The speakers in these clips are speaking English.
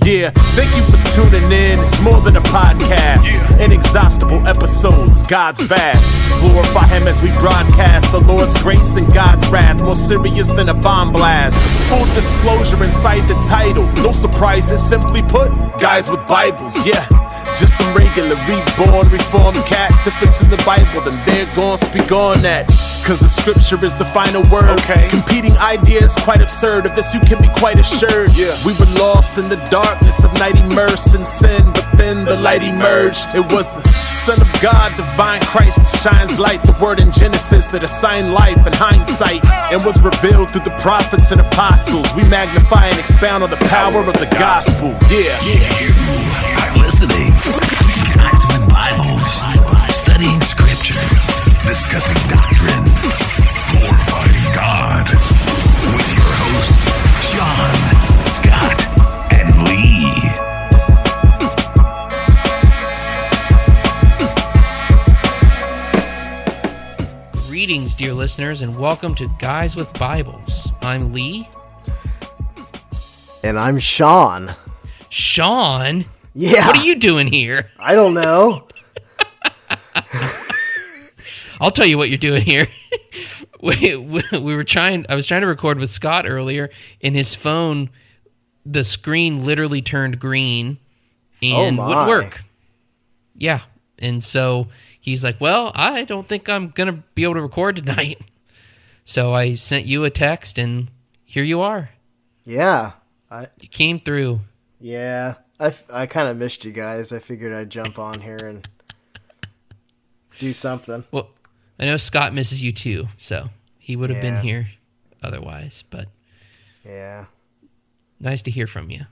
Yeah, thank you for tuning in. It's more than a podcast. Inexhaustible episodes, God's vast. Glorify Him as we broadcast the Lord's grace and God's wrath. More serious than a bomb blast. Full disclosure inside the title. No surprises, simply put, guys with Bibles, yeah. Just some regular, reborn, reformed cats. If it's in the Bible, then they're gon' speak on that. Cause the scripture is the final word. Okay. Competing ideas, quite absurd. Of this you can be quite assured. Yeah. We were lost in the darkness of night, immersed in sin. But then the light emerged. It was the Son of God, divine Christ, that shines light. The word in Genesis that assigned life in hindsight. And was revealed through the prophets and apostles. We magnify and expound on the power of the gospel. Yeah. You are listening to Guys with Bibles, studying scripture, discussing doctrine, glorifying God, with your hosts, Shawn, Scott, and Lee. Greetings, dear listeners, and welcome to Guys with Bibles. I'm Lee. And I'm Shawn. Shawn? Yeah. What are you doing here? I don't know. I'll tell you what you're doing here. I was trying to record with Scott earlier, and his phone, the screen literally turned green and wouldn't work. Yeah. And so he's like, well, I don't think I'm going to be able to record tonight. So I sent you a text, and here you are. Yeah. You came through. Yeah. I kind of missed you guys. I figured I'd jump on here and do something. Well, I know Scott misses you too, so he would have been here otherwise. But yeah, nice to hear from you.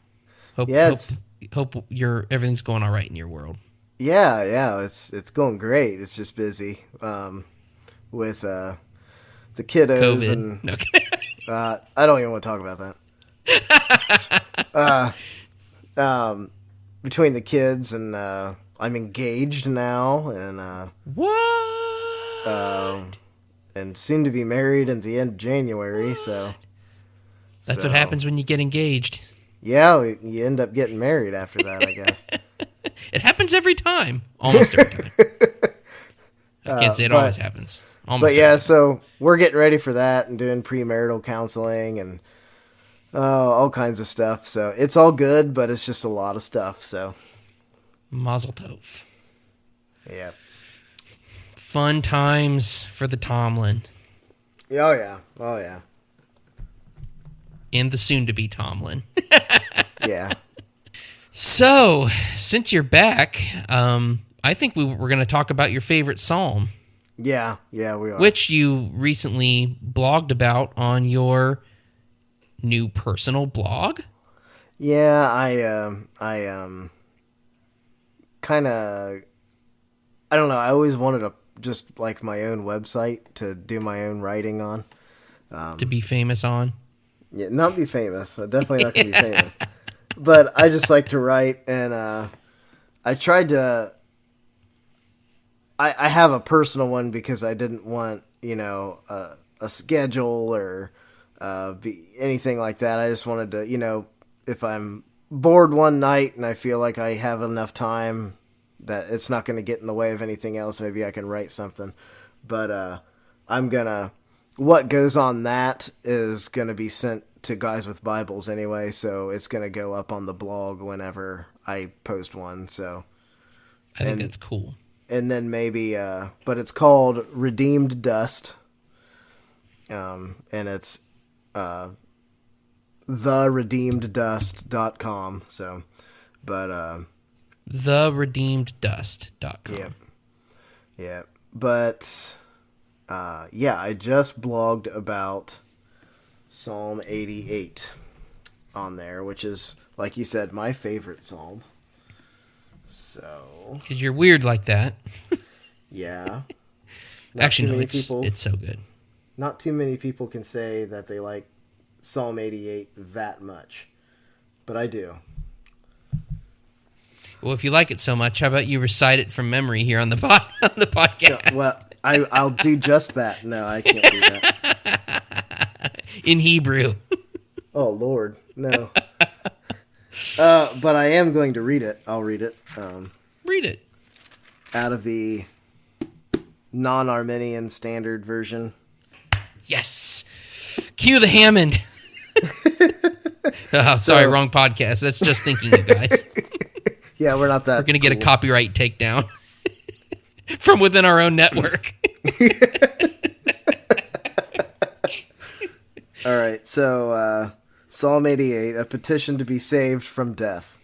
Hope everything's going all right in your world. Yeah, it's going great. It's just busy with the kiddos COVID. and Okay. I don't even want to talk about that. Between the kids and I'm engaged now and What? And soon to be married at the end of January. So That's what happens when you get engaged. Yeah, you end up getting married after that, I guess. It happens every time. Almost every time. I can't say it always happens. Almost yeah, so we're getting ready for that and doing premarital counseling and all kinds of stuff. So it's all good, but it's just a lot of stuff. So Mazel tov. Yeah. Fun times for the Tomlin. Oh yeah. And the soon-to-be Tomlin. Yeah. So, since you're back, I think we're going to talk about your favorite psalm. Yeah, we are. Which you recently blogged about on your new personal blog. Yeah, I kind of, I don't know, I always wanted just like my own website to do my own writing on. To be famous on. Yeah, not be famous. Definitely not going to be famous. But I just like to write, and I tried to... I have a personal one because I didn't want, a schedule or be anything like that. I just wanted to, if I'm bored one night and I feel like I have enough time that it's not going to get in the way of anything else, maybe I can write something. But what goes on that is going to be sent to Guys with Bibles anyway, so it's going to go up on the blog whenever I post one. So I think that's cool. And then maybe, but it's called Redeemed Dust, and it's theredeemeddust.com. So, but theredeemeddust.com. Yeah. But I just blogged about Psalm 88 on there, which is, like you said, my favorite psalm. So, because you're weird like that. Yeah. Actually, no, it's so good. Not too many people can say that they like Psalm 88 that much, but I do. Well, if you like it so much, how about you recite it from memory here on the podcast? So, well, I'll do just that. No, I can't do that. In Hebrew. Oh, Lord, no. But I am going to read it. I'll read it. Read it. Out of the non-Arminian standard version. Yes. Cue the Hammond. Oh, sorry, wrong podcast. That's just thinking, you guys. Yeah, we're not that. We're going to get a copyright takedown from within our own network. All right, so Psalm 88, a petition to be saved from death.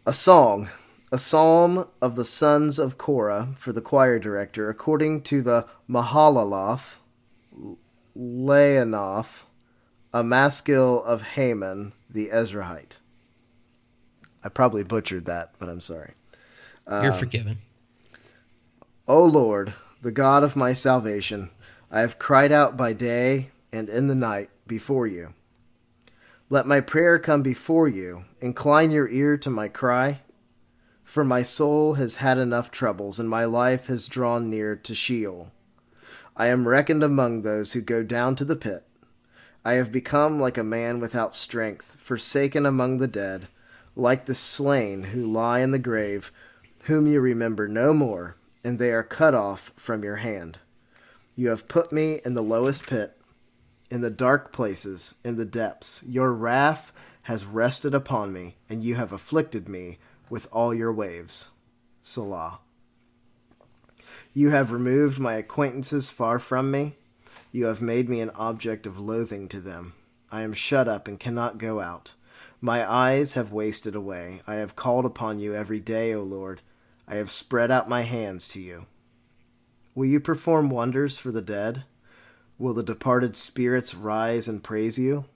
A song, a psalm of the sons of Korah for the choir director, according to the Mahalaloth, Leanoth, a maskil of Haman, the Ezrahite. I probably butchered that, but I'm sorry. You're forgiven. O Lord, the God of my salvation, I have cried out by day and in the night before you. Let my prayer come before you. Incline your ear to my cry. For my soul has had enough troubles, and my life has drawn near to Sheol. I am reckoned among those who go down to the pit. I have become like a man without strength, forsaken among the dead, like the slain who lie in the grave, whom you remember no more, and they are cut off from your hand. You have put me in the lowest pit, in the dark places, in the depths. Your wrath has rested upon me, and you have afflicted me with all your waves. Selah. You have removed my acquaintances far from me. You have made me an object of loathing to them. I am shut up and cannot go out. My eyes have wasted away. I have called upon you every day, O Lord. I have spread out my hands to you. Will you perform wonders for the dead? Will the departed spirits rise and praise you?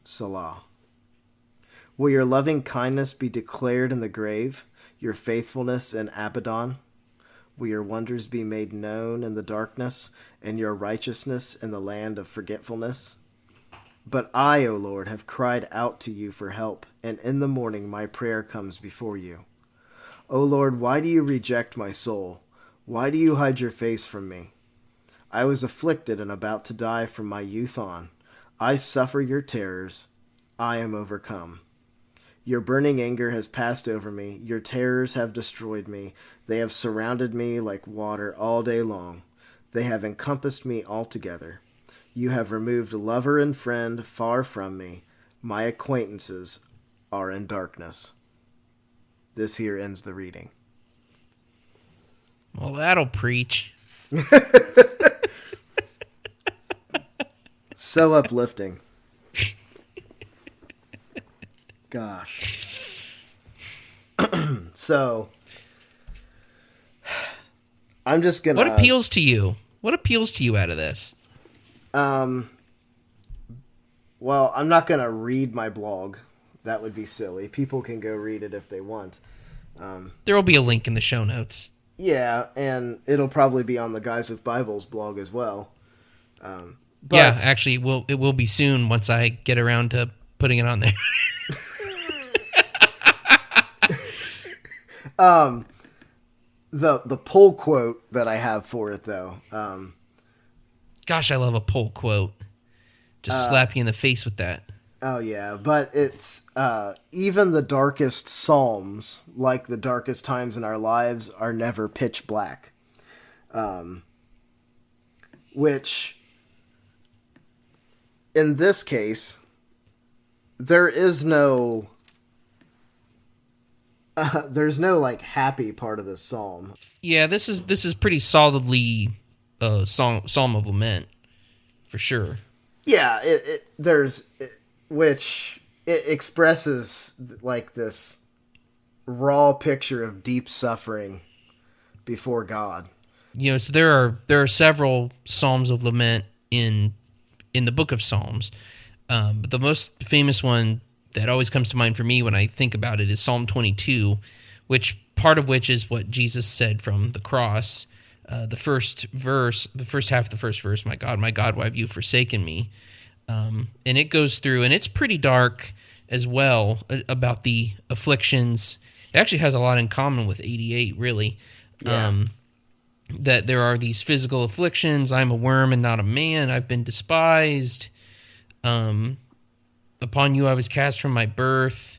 Selah. Will your loving kindness be declared in the grave, your faithfulness in Abaddon? Will your wonders be made known in the darkness, and your righteousness in the land of forgetfulness? But I, O Lord, have cried out to you for help, and in the morning my prayer comes before you. O Lord, why do you reject my soul? Why do you hide your face from me? I was afflicted and about to die from my youth on. I suffer your terrors. I am overcome. Your burning anger has passed over me. Your terrors have destroyed me. They have surrounded me like water all day long. They have encompassed me altogether. You have removed lover and friend far from me. My acquaintances are in darkness. This here ends the reading. Well, that'll preach. So uplifting. Gosh. So, I'm just gonna... What appeals to you? What appeals to you out of this? Well, I'm not gonna read my blog. That would be silly. People can go read it if they want. There will be a link in the show notes. Yeah, and it'll probably be on the Guys with Bibles blog as well. But, yeah, actually, it will be soon once I get around to putting it on there. The pull quote that I have for it, though. Gosh, I love a pull quote. Just slap you in the face with that. Oh, yeah, but it's even the darkest psalms, like the darkest times in our lives, are never pitch black. Which, in this case, there is no... there's no, like, happy part of this psalm. Yeah, this is pretty solidly a psalm of lament, for sure. Yeah, which expresses, like, this raw picture of deep suffering before God. You know, so there are several psalms of lament in the book of Psalms, but the most famous one that always comes to mind for me when I think about it is Psalm 22, which part of which is what Jesus said from the cross. The first half of the first verse, my God, why have you forsaken me? And it goes through, and it's pretty dark as well about the afflictions. It actually has a lot in common with 88, really. Yeah. That there are these physical afflictions. I'm a worm and not a man. I've been despised. Upon you I was cast from my birth.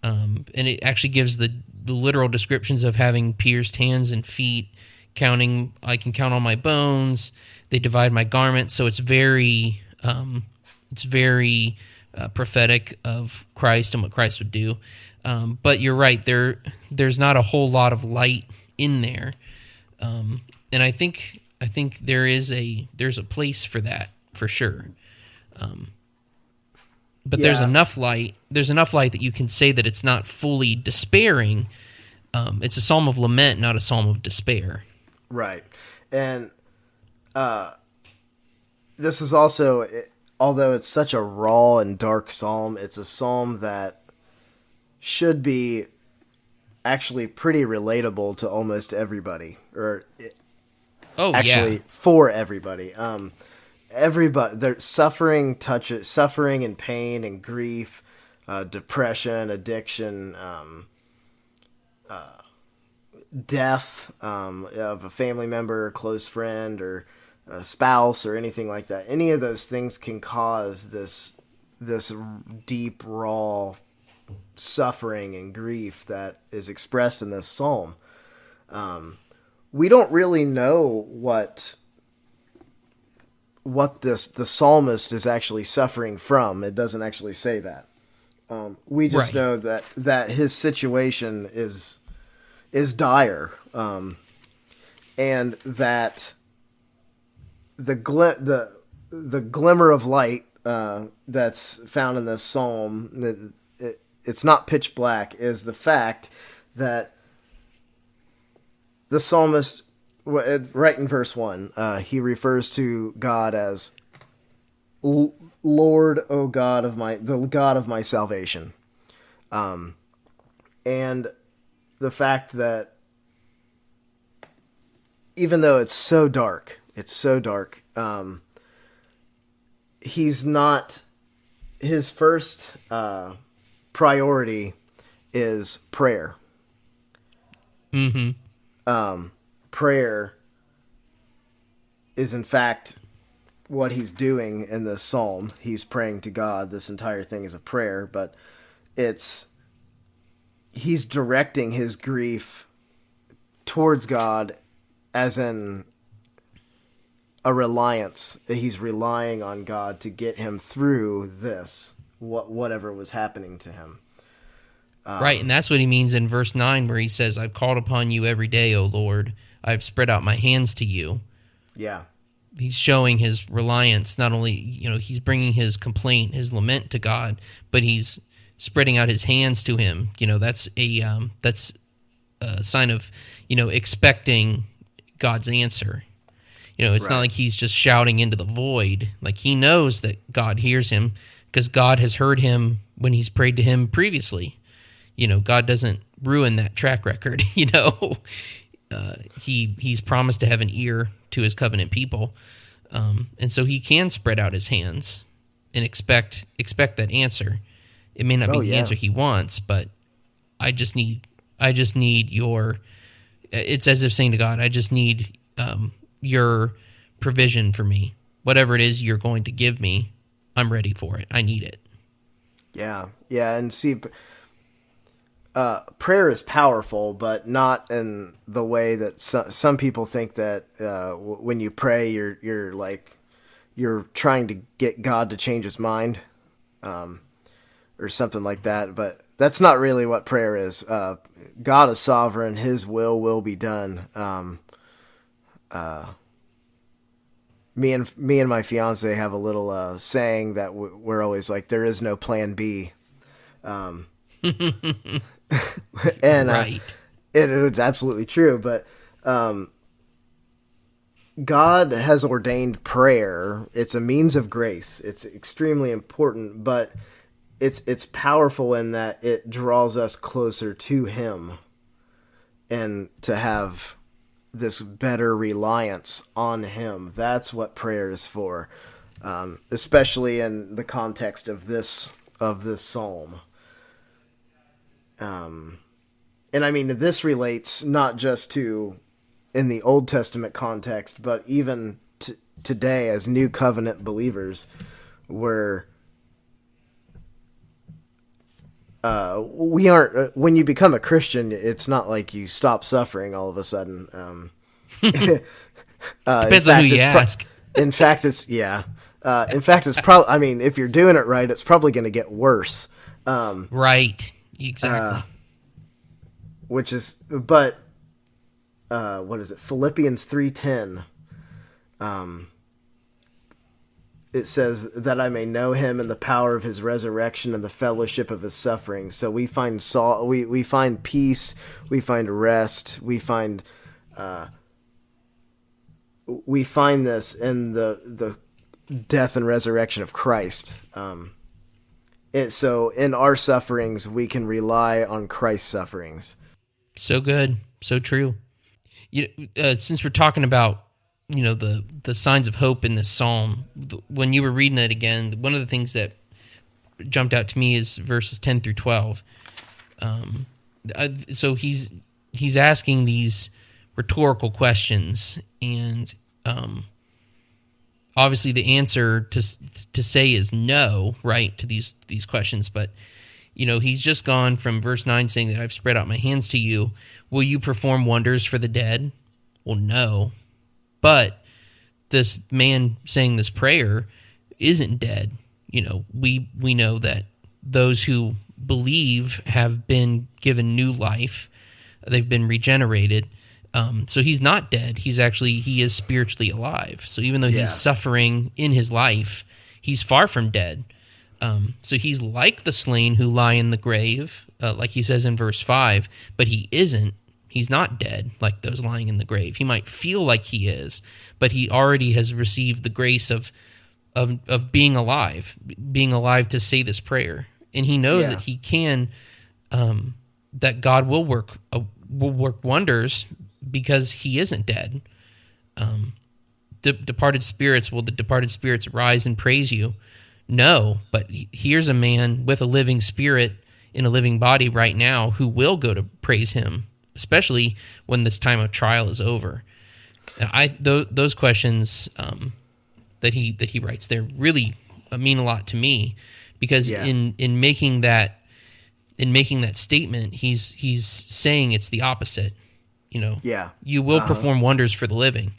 And it actually gives the literal descriptions of having pierced hands and feet, counting. I can count on my bones. They divide my garments, so it's very prophetic of Christ and what Christ would do. But you're right, there's not a whole lot of light in there, and I think there's a place for that for sure. But Yeah. there's enough light. There's enough light that you can say that it's not fully despairing. It's a psalm of lament, not a psalm of despair. Right. And this is also, although it's such a raw and dark psalm, it's a psalm that should be actually pretty relatable to almost everybody, or actually for everybody. Everybody, there's suffering and pain and grief, depression, addiction, death of a family member, or close friend, or a spouse, or anything like that. Any of those things can cause this deep, raw suffering and grief that is expressed in this psalm. We don't really know what the psalmist is actually suffering from. It doesn't actually say that. We just know that his situation is dire, and that the glimmer of light that's found in this psalm, it's not pitch black, is the fact that the psalmist, right in verse 1, he refers to God as Lord, O God the God of my salvation. And the fact that even though it's so dark, he's not, his first priority is prayer. Prayer is in fact what he's doing in this psalm. He's praying to God. This entire thing is a prayer, but he's directing his grief towards God, as in a reliance. He's relying on God to get him through this, whatever was happening to him. Right, and that's what he means in verse 9, where he says, I've called upon you every day, O Lord. I've spread out my hands to you. Yeah. He's showing his reliance. Not only, he's bringing his complaint, his lament to God, but he's spreading out his hands to him. That's a sign of, expecting God's answer. It's not like he's just shouting into the void. Like, he knows that God hears him because God has heard him when he's prayed to him previously. God doesn't ruin that track record. He's promised to have an ear to his covenant people, and so he can spread out his hands and expect that answer. It may not be the answer he wants, but I just need your. It's as if saying to God, I just need your provision for me. Whatever it is you're going to give me, I'm ready for it. I need it. Yeah, and see. Prayer is powerful, but not in the way that some people think that when you pray, you're trying to get God to change his mind, or something like that. But that's not really what prayer is. God is sovereign; His will be done. Me and my fiance have a little saying that we're always like, "There is no plan B." And it's absolutely true, but God has ordained prayer. It's a means of grace. It's extremely important, but it's powerful in that it draws us closer to Him, and to have this better reliance on Him. That's what prayer is for, especially in the context of this psalm. And I mean, this relates not just to in the Old Testament context, but even today as New Covenant believers, where we aren't. When you become a Christian, it's not like you stop suffering all of a sudden. Depends on who you ask. In fact, it's probably. I mean, if you're doing it right, it's probably going to get worse. Right. Exactly. Which is, but what is it? Philippians 3:10. It says that I may know him and the power of his resurrection and the fellowship of his suffering. So we find we find peace, we find rest, we find this in the death and resurrection of Christ. So in our sufferings, we can rely on Christ's sufferings. So good, so true. Since we're talking about the signs of hope in this psalm, when you were reading it again, one of the things that jumped out to me is verses 10 through 12. So he's asking these rhetorical questions, and obviously the answer to say is no, right, to these questions. But he's just gone from verse 9 saying that I've spread out my hands to you. Will you perform wonders for the dead? Well, no. But this man saying this prayer isn't dead. We know that those who believe have been given new life. They've been regenerated. So he's not dead. He is spiritually alive. So even though he's suffering in his life, he's far from dead. So he's like the slain who lie in the grave, like he says in verse 5, but he isn't. He's not dead like those lying in the grave. He might feel like he is, but he already has received the grace of being alive to say this prayer. And he knows that he can, that God will work wonders because he isn't dead. Will the departed spirits rise and praise you? No, but here's a man with a living spirit in a living body right now who will go to praise him, especially when this time of trial is over. Those questions that he writes there really mean a lot to me, because in making that statement, he's saying it's the opposite. You will perform wonders for the living.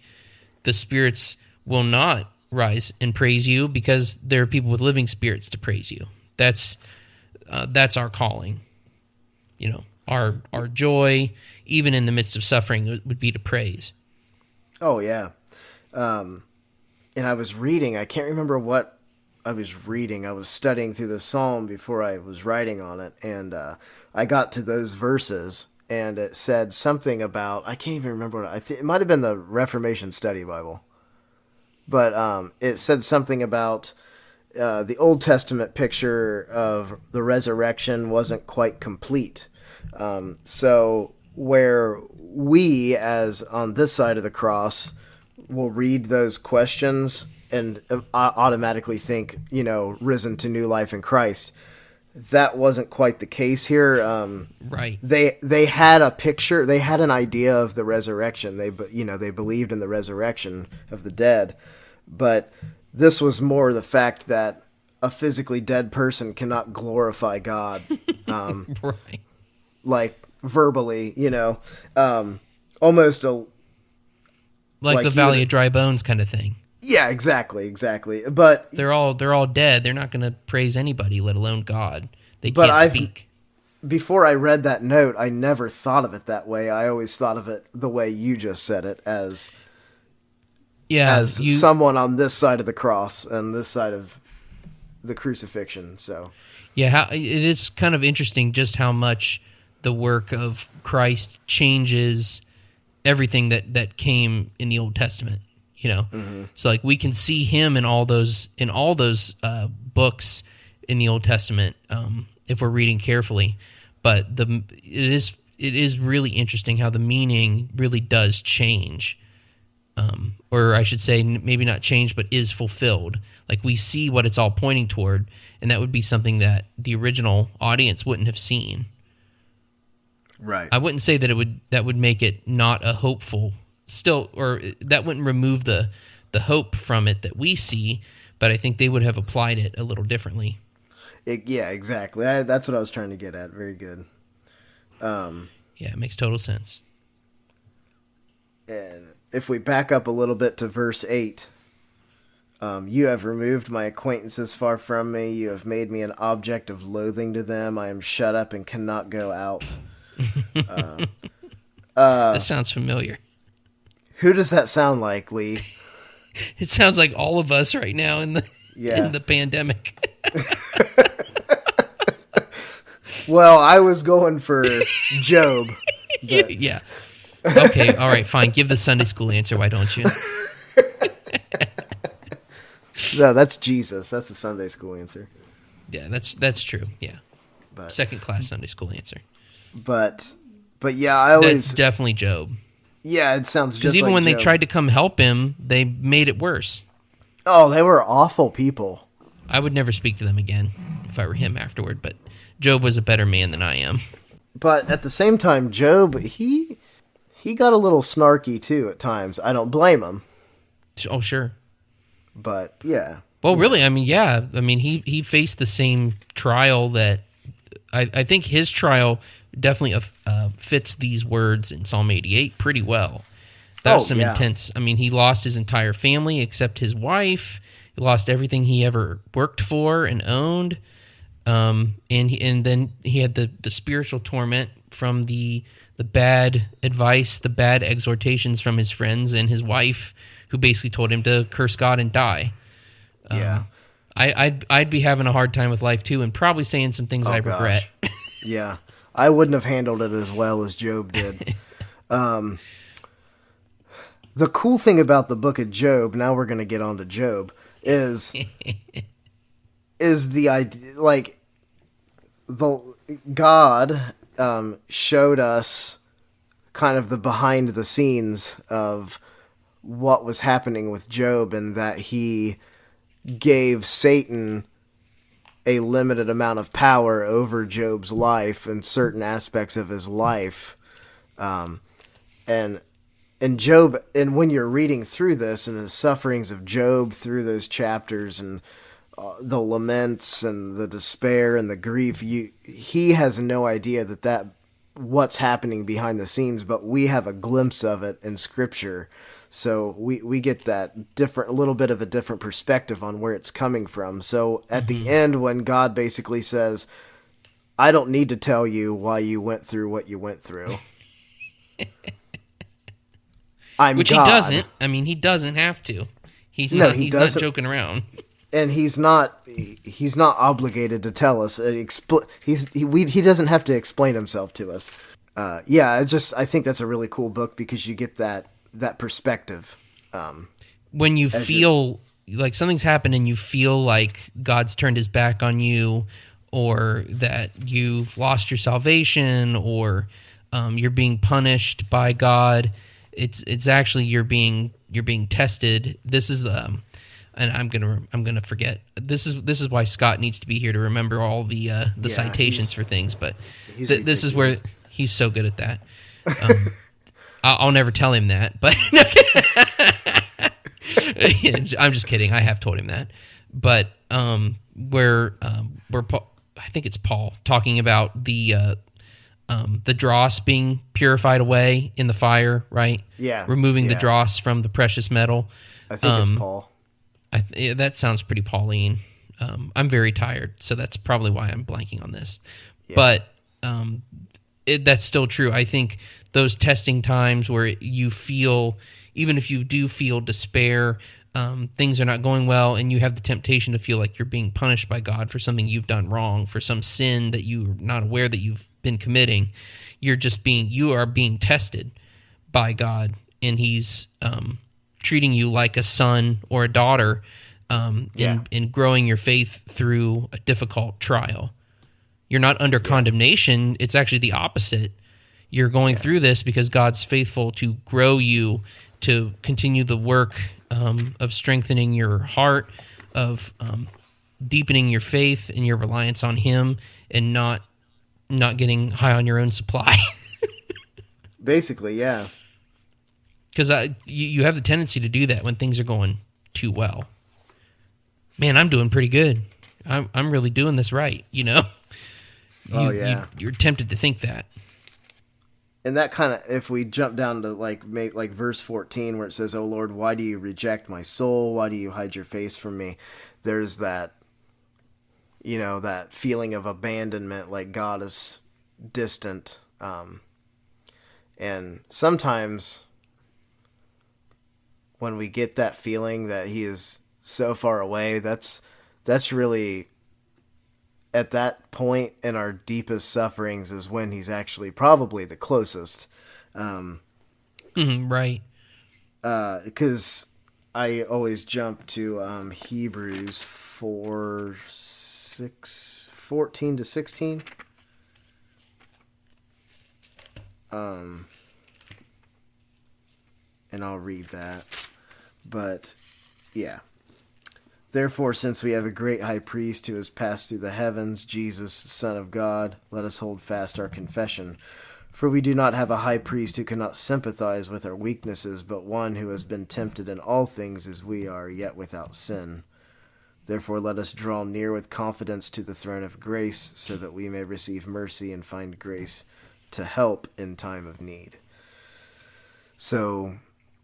The spirits will not rise and praise you because there are people with living spirits to praise you. That's our calling. Our joy, even in the midst of suffering, would be to praise. Oh, yeah. And I was reading, I can't remember what I was reading. I was studying through the psalm before I was writing on it, and I got to those verses, and it said something about, I can't even remember what it might have been the Reformation Study Bible, but it said something about the Old Testament picture of the resurrection wasn't quite complete. So where we, as on this side of the cross, will read those questions and automatically think, risen to new life in Christ. That wasn't quite the case here. Right. They had a picture, they had an idea of the resurrection. They believed in the resurrection of the dead, but this was more the fact that a physically dead person cannot glorify God. Right. Like verbally, almost like the Valley of Dry Bones kind of thing. Yeah, exactly. But they're all dead. They're not going to praise anybody, let alone God. They can't speak. Before I read that note, I never thought of it that way. I always thought of it the way you just said it, as someone on this side of the cross and this side of the crucifixion. So it is kind of interesting just how much the work of Christ changes everything that came in the Old Testament. Mm-hmm. So like we can see him in all those books in the Old Testament if we're reading carefully. But it is really interesting how the meaning really does change, or I should say maybe not change, but is fulfilled. Like we see what it's all pointing toward, and that would be something that the original audience wouldn't have seen. Right. I wouldn't say that would make it not a hopeful still, or that wouldn't remove the hope from it that we see, but I think they would have applied it a little differently. Yeah, exactly. That's what I was trying to get at. Very good. Yeah, it makes total sense. And if we back up a little bit to verse 8, you have removed my acquaintances far from me. You have made me an object of loathing to them. I am shut up and cannot go out. That sounds familiar. Who does that sound like, Lee? It sounds like all of us right now in the pandemic. Well, I was going for Job. Yeah. Okay, all right, fine. Give the Sunday school answer, why don't you? No, that's Jesus. That's the Sunday school answer. Yeah, that's true. Yeah. But, Second class Sunday school answer. But yeah, I always... That's definitely Job. Yeah, it sounds just like Because even when Job. they tried to come help him, they made it worse. Oh, they were awful people. I would never speak to them again if I were him afterward, but Job was a better man than I am. But at the same time, Job, he got a little snarky too at times. I don't blame him. Oh, sure. But yeah. Well, really, I mean, yeah. I mean, he faced the same trial that I think his trial definitely fits these words in Psalm 88 pretty well. That was some intense. I mean, he lost his entire family except his wife. He lost everything he ever worked for and owned. And then he had the spiritual torment from the bad advice, the bad exhortations from his friends and his wife, who basically told him to curse God and die. Yeah. I'd be having a hard time with life too, and probably saying some things I regret. Yeah. I wouldn't have handled it as well as Job did. The cool thing about the book of Job, now we're going to get on to Job, is the idea, like, God showed us kind of the behind the scenes of what was happening with Job, and that he gave Satan a limited amount of power over Job's life and certain aspects of his life. And Job, and when you're reading through this and the sufferings of Job through those chapters and the laments and the despair and the grief, he has no idea that what's happening behind the scenes, but we have a glimpse of it in Scripture. So we get that a little bit of a different perspective on where it's coming from. So at the end, when God basically says, I don't need to tell you why you went through what you went through. Which God. He doesn't. I mean, he doesn't have to. He's not joking around. And he's not obligated to tell us. He doesn't have to explain himself to us. I think that's a really cool book because you get that perspective. When you feel like something's happened and you feel like God's turned his back on you, or that you've lost your salvation, or you're being punished by God, it's actually you're being tested. This is and I'm gonna forget. This is why Scott needs to be here to remember all the citations for things. But this is where he's so good at that. I'll never tell him that, but I'm just kidding. I have told him that. But where Paul, I think it's Paul, talking about the dross being purified away in the fire, right? Yeah. Removing the dross from the precious metal. I think it's Paul. That sounds pretty Pauline. I'm very tired, so that's probably why I'm blanking on this. Yeah. But that's still true. I think those testing times where you feel, even if you do feel despair, things are not going well, and you have the temptation to feel like you're being punished by God for something you've done wrong, for some sin that you're not aware that you've been committing. You are being tested by God, and He's treating you like a son or a daughter in growing your faith through a difficult trial. You're not under condemnation. It's actually the opposite. You're going through this because God's faithful to grow you, to continue the work of strengthening your heart, of deepening your faith and your reliance on Him, and not getting high on your own supply. Basically, yeah. Because you have the tendency to do that when things are going too well. Man, I'm doing pretty good. I'm really doing this right, you know? You're tempted to think that. And that kind of, if we jump down to like verse 14 where it says, "Oh Lord, why do you reject my soul? Why do you hide your face from me?" There's that, that feeling of abandonment, like God is distant. And sometimes when we get that feeling that he is so far away, that's really, at that point in our deepest sufferings, is when he's actually probably the closest. Right. Because I always jump to Hebrews 14 to 16. And I'll read that. But, yeah. "Therefore, since we have a great high priest who has passed through the heavens, Jesus, the Son of God, let us hold fast our confession. For we do not have a high priest who cannot sympathize with our weaknesses, but one who has been tempted in all things as we are, yet without sin. Therefore, let us draw near with confidence to the throne of grace, so that we may receive mercy and find grace to help in time of need." So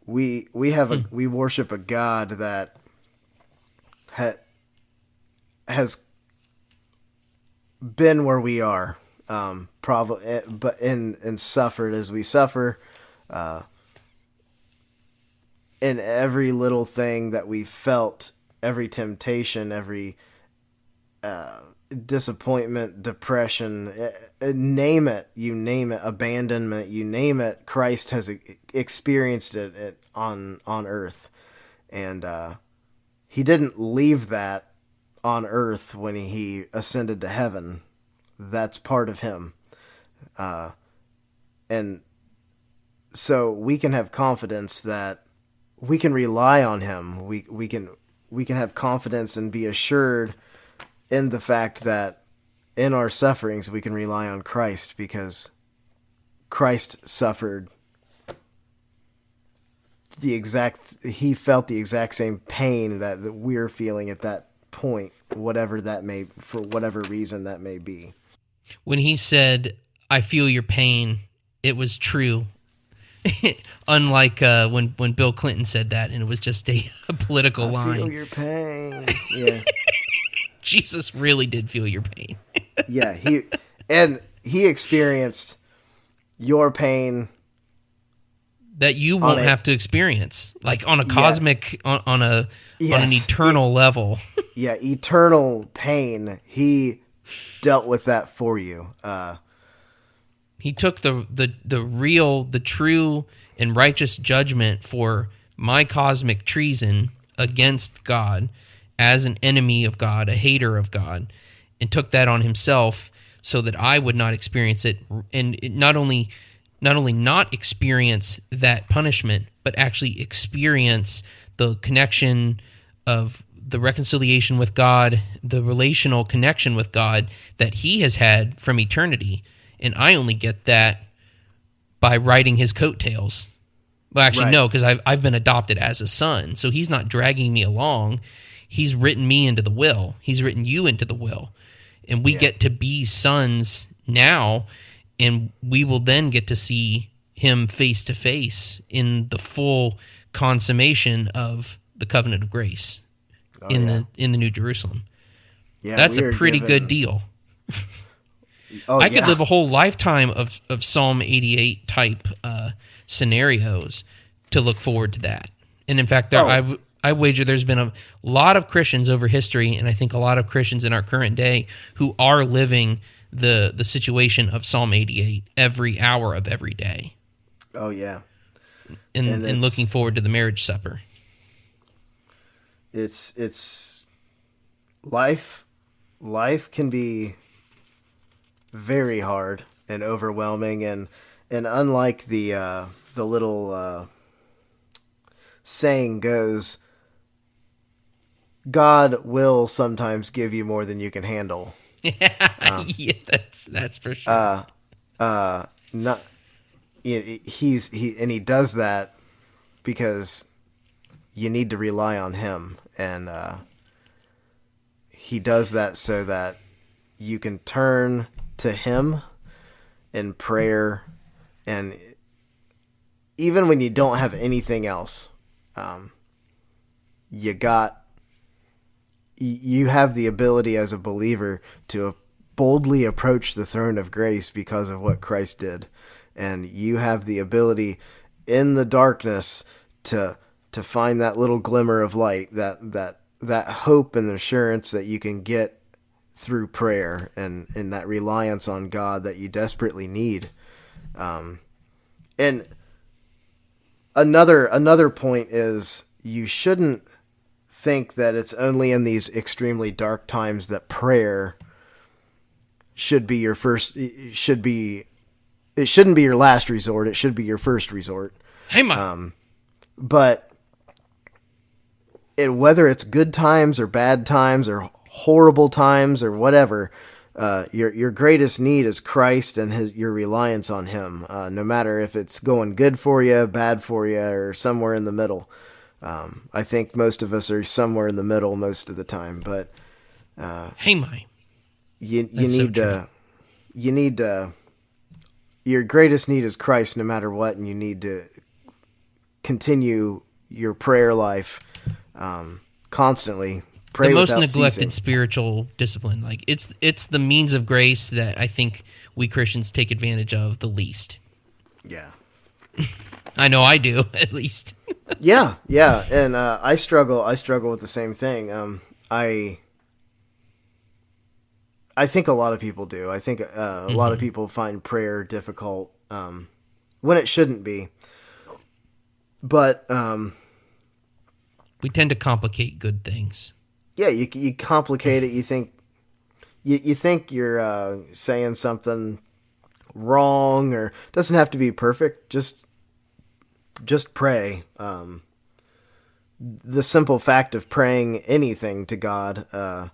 we worship a God that has been where we are, probably, but and suffered as we suffer, in every little thing that we felt, every temptation, every disappointment, depression, name it, abandonment, you name it, Christ has experienced it on earth. And he didn't leave that on earth when he ascended to heaven. That's part of him. And so we can have confidence that we can rely on him. We can have confidence and be assured in the fact that in our sufferings we can rely on Christ, because Christ suffered he felt the exact same pain that we're feeling at that point, for whatever reason that may be. When he said, "I feel your pain," it was true. Unlike when Bill Clinton said that, and it was just a political line. I feel your pain. Yeah. Jesus really did feel your pain. Yeah, he experienced your pain that you won't have to experience, like on a cosmic, on an eternal level. Yeah, eternal pain. He dealt with that for you. He took the real, the true and righteous judgment for my cosmic treason against God, as an enemy of God, a hater of God, and took that on himself so that I would not experience it, and not only not experience that punishment, but actually experience the connection of the reconciliation with God, the relational connection with God that he has had from eternity. And I only get that by riding his coattails. Well, actually, right. No, because I've been adopted as a son, so he's not dragging me along. He's written me into the will. He's written you into the will. And we get to be sons now, and we will then get to see him face to face in the full consummation of the covenant of grace in the New Jerusalem. Yeah, that's a pretty good deal. I could live a whole lifetime of Psalm 88 type scenarios to look forward to that. And in fact, I wager there's been a lot of Christians over history, and I think a lot of Christians in our current day, who are living the situation of Psalm 88 every hour of every day. Oh, yeah. And looking forward to the marriage supper. It's life can be very hard and overwhelming, and unlike the little saying goes, God will sometimes give you more than you can handle. Yeah, that's for sure. He does that because you need to rely on him, and he does that so that you can turn to him in prayer, and even when you don't have anything else, you have the ability as a believer to boldly approach the throne of grace because of what Christ did. And you have the ability in the darkness to find that little glimmer of light, that hope and assurance that you can get through prayer and that reliance on God that you desperately need. And another point is, you shouldn't think that it's only in these extremely dark times that prayer should be your first. It shouldn't be your last resort. It should be your first resort. Hey, man. But whether it's good times or bad times or horrible times or whatever, your greatest need is Christ and your reliance on him. No matter if it's going good for you, bad for you, or somewhere in the middle. I think most of us are somewhere in the middle most of the time, but hey, my. You need to. Your greatest need is Christ, no matter what, and you need to continue your prayer life constantly. Pray the most without neglected ceasing. Spiritual discipline. Like it's the means of grace that I think we Christians take advantage of the least. Yeah. I know I do, at least. Yeah, and I struggle with the same thing. I think a lot of people do. I think a lot of people find prayer difficult when it shouldn't be. But we tend to complicate good things. Yeah, you complicate it. You think you're saying something wrong, or it doesn't have to be perfect. Just pray. The simple fact of praying anything to God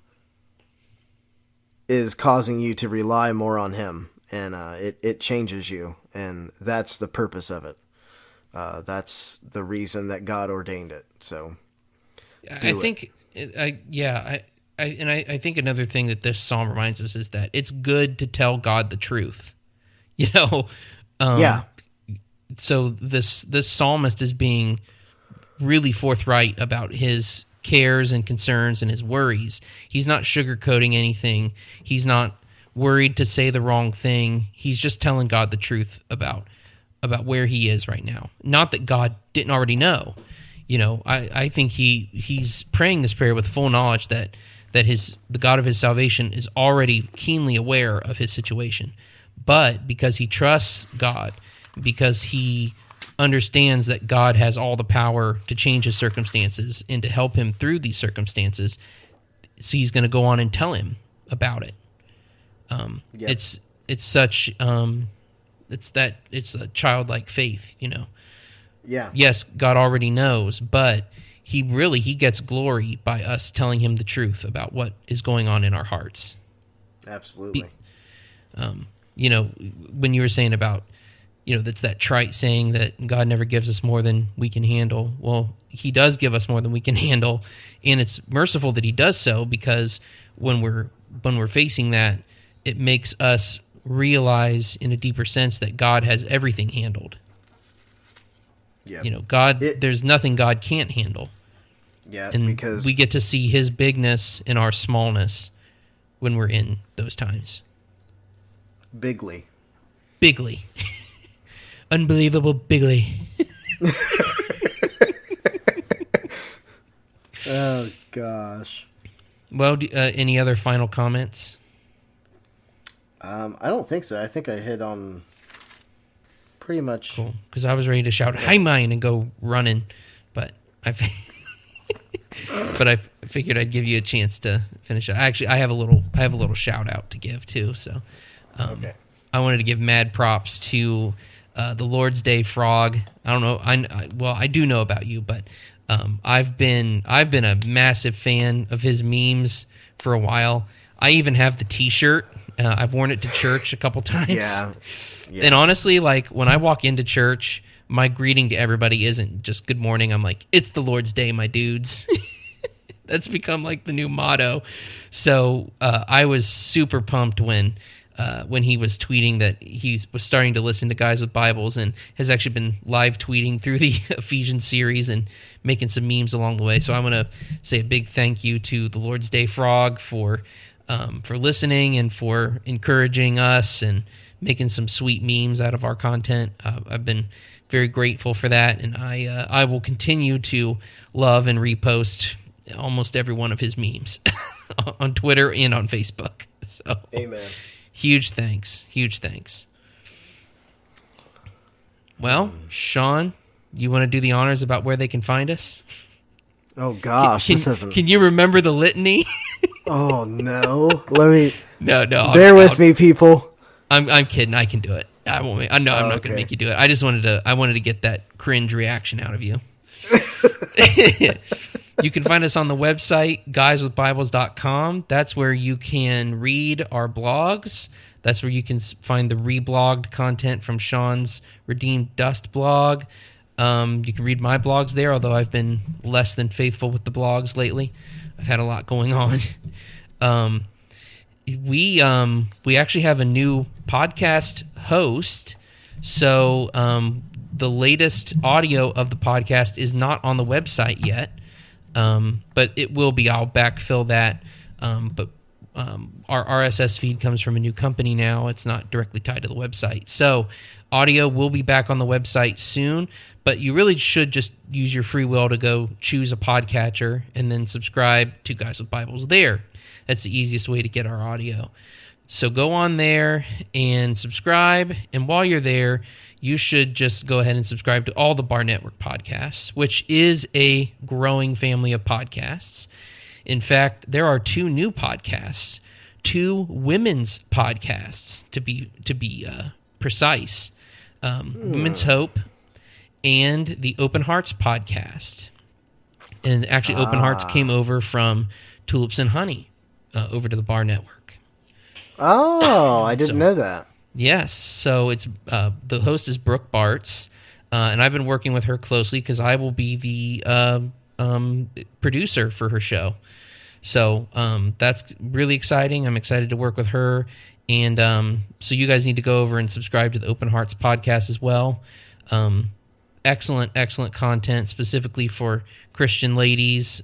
is causing you to rely more on him, and it changes you, and that's the purpose of it. That's the reason that God ordained it. So I think another thing that this psalm reminds us is that it's good to tell God the truth. So this psalmist is being really forthright about his cares and concerns and his worries. He's not sugarcoating anything. He's not worried to say the wrong thing. He's just telling God the truth about where he is right now. Not that God didn't already know. I think he's praying this prayer with full knowledge that the God of his salvation is already keenly aware of his situation. But because he trusts God, because he understands that God has all the power to change his circumstances and to help him through these circumstances, so he's going to go on and tell him about it. It's a childlike faith, Yeah. Yes, God already knows, but he gets glory by us telling him the truth about what is going on in our hearts. Absolutely. When you were saying about, that's that trite saying that God never gives us more than we can handle. Well, he does give us more than we can handle, and it's merciful that he does so, because when we're facing that, it makes us realize in a deeper sense that God has everything handled. Yeah. There's nothing God can't handle. Yeah, and because we get to see his bigness in our smallness when we're in those times. Bigly. Unbelievable bigly. Oh, gosh. Well, any other final comments? I don't think so. I think I hit on pretty much. Cool. Because I was ready to shout "Hi, mine" and go running, but I figured I'd give you a chance to finish up. Actually, I have a little shout out to give too. So, Okay. I wanted to give mad props to the Lord's Day Frog. I don't know. I do know about you, but I've been a massive fan of his memes for a while. I even have the T-shirt. I've worn it to church a couple times. Yeah. And honestly, like when I walk into church, my greeting to everybody isn't just good morning. I'm like, it's the Lord's Day, my dudes. That's become like the new motto. So I was super pumped when he was tweeting that he was starting to listen to Guys with Bibles, and has actually been live tweeting through the Ephesians series and making some memes along the way. So I want to say a big thank you to the Lord's Day Frog for listening and for encouraging us and making some sweet memes out of our content. I've been very grateful for that, and I will continue to love and repost almost every one of his memes on Twitter and on Facebook. So, amen. Huge thanks. Well, Shawn, you want to do the honors about where they can find us? Oh gosh, Can you remember the litany? Oh no, let me. No. Bear with me, people. I'm kidding. I can do it. I won't. I'm not going to make you do it. I just wanted to get that cringe reaction out of you. You can find us on the website, guyswithbibles.com. That's where you can read our blogs. That's where you can find the reblogged content from Shawn's Redeemed Dust blog. You can read my blogs there, although I've been less than faithful with the blogs lately. I've had a lot going on. We actually have a new podcast host. So the latest audio of the podcast is not on the website yet. But it will be. I'll backfill that. But our RSS feed comes from a new company now. It's not directly tied to the website. So audio will be back on the website soon, but you really should just use your free will to go choose a podcatcher and then subscribe to Guys with Bibles there. That's the easiest way to get our audio. So go on there and subscribe. And while you're there, you should just go ahead and subscribe to all the Bar Network podcasts, which is a growing family of podcasts. In fact, there are 2 new podcasts, 2 women's podcasts to be precise. Women's Hope and the Open Hearts podcast. And actually, Open Hearts came over from Tulips and Honey over to the Bar Network. Oh, I didn't know that. Yes, so it's the host is Brooke Bartz, and I've been working with her closely because I will be the producer for her show. So that's really exciting. I'm excited to work with her, and so you guys need to go over and subscribe to the Open Hearts podcast as well. Excellent content specifically for Christian ladies.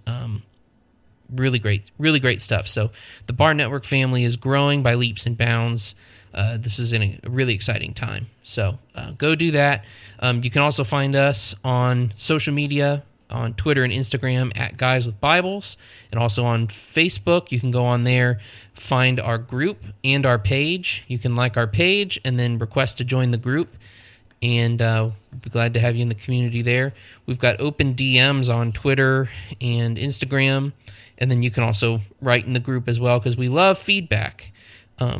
Really great stuff. So the Bar Network family is growing by leaps and bounds. This is in a really exciting time. So go do that. You can also find us on social media, on Twitter and Instagram at Guys with Bibles, and also on Facebook. You can go on there, find our group and our page. You can like our page and then request to join the group, and we'll be glad to have you in the community there. We've got open DMs on Twitter and Instagram, and then you can also write in the group as well because we love feedback.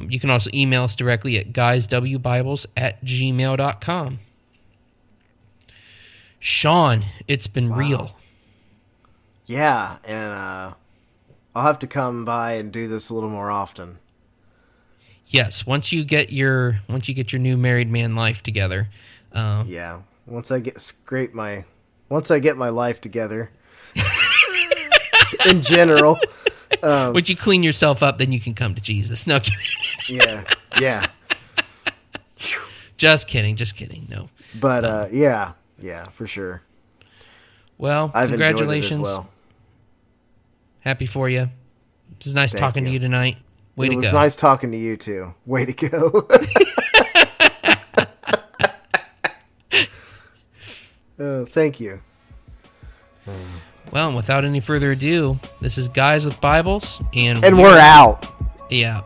You can also email us directly at guyswbibles@gmail.com. Shawn, it's been real. Yeah, and I'll have to come by and do this a little more often. Yes, once you get your new married man life together. Yeah, once I get my life together. In general. Once you clean yourself up, then you can come to Jesus. No. Yeah. Just kidding. No. But yeah, for sure. Well, I've congratulations. enjoyed it as well. Happy for you. It was nice talking to you tonight. Way to go. It was nice talking to you too. Way to go. Thank you. Well, and without any further ado, this is Guys with Bibles, and we're out. Yeah.